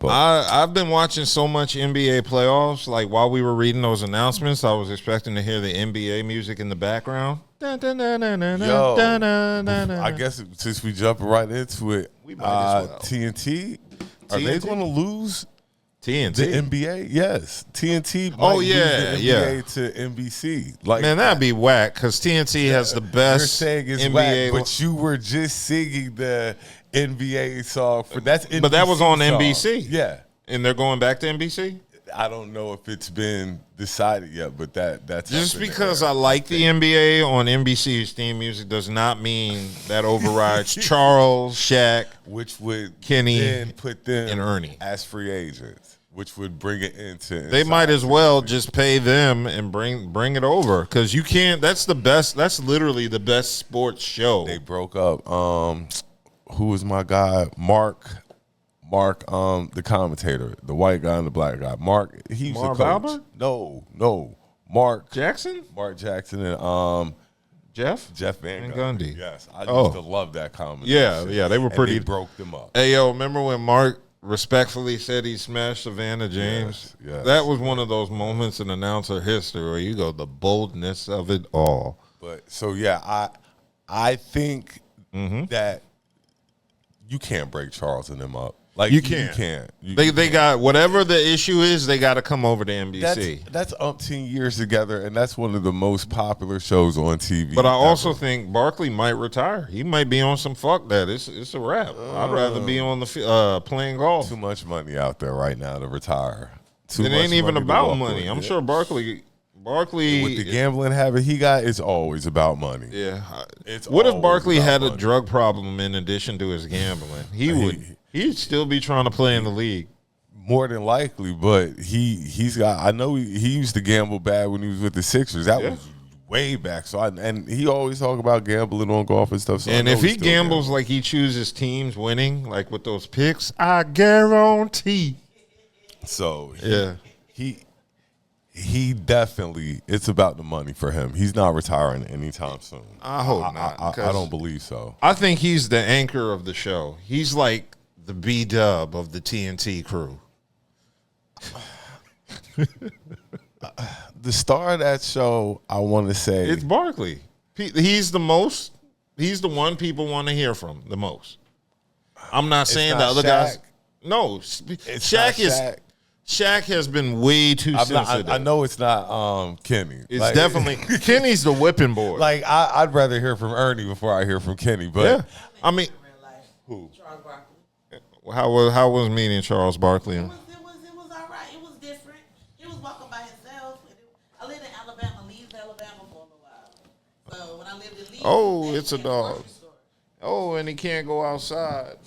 up. I've been watching so much NBA playoffs. Like while we were reading those announcements, I was expecting to hear the NBA music in the background. Yo, I guess since we jumping right into it, we might as well. TNT, are they going to lose TNT the NBA? Yes, TNT. Oh might yeah, lose the NBA to NBC. Like, man, that'd be whack because TNT has the best. You're saying it's NBA, whack, but you were just singing the NBA song for that's. NBC but that was on song. NBC. Yeah, and they're going back to NBC. I don't know if it's been decided yet, but that's just because I like the NBA on NBC's theme music does not mean that overrides Charles, Shaq, which would Kenny, then put them and Ernie as free agents, which would bring it into. They might as well just pay them and bring it over because you can't. That's the best. That's literally the best sports show. They broke up. Who was my guy? Mark, the commentator, the white guy and the black guy. Mark, he's the coach. Albert? No, Mark Jackson, and Jeff Van Gundy. Yes, I used to love that comment. Yeah, they were pretty. They broke them up. Hey, yo, remember when Mark respectfully said he smashed Savannah James? Yes. That was one of those moments in announcer history where you go, the boldness of it all. But so yeah, I think that you can't break Charles and them up. Like you can't. They got whatever the issue is. They got to come over to NBC. That's umpteen years together, and that's one of the most popular shows on TV. But I also think Barkley might retire. He might be on some fuck that. It's a wrap. I'd rather be on the playing golf. Too much money out there right now to retire. It ain't even about money. I'm sure Barkley with the gambling habit he got, it's always about money. Yeah. What if Barkley had a drug problem in addition to his gambling? He'd still be trying to play in the league. More than likely, but he's got. I know he used to gamble bad when he was with the Sixers. That was way back. So and he always talk about gambling on golf and stuff. So and if he gambles like he chooses teams winning, like with those picks, I guarantee. So he definitely. It's about the money for him. He's not retiring anytime soon. I hope not. I don't believe so. I think he's the anchor of the show. He's like the B.D.U.B of the TNT crew. The star of that show, I want to say, it's Barkley. He's the one people want to hear from the most. I'm not saying the other guys. No, Shaq has been way too sensitive. I know it's not Kenny. It's definitely Kenny's the whipping board. Like I'd rather hear from Ernie before I hear from Kenny. But yeah, I mean, who? Charles Barkley. How was meeting Charles Barkley? It was all right. It was different. He was walking by himself. I lived in Alabama, Leeds, Alabama for a little while. So when I lived in Leeds, it's a dog. Oh, and he can't go outside.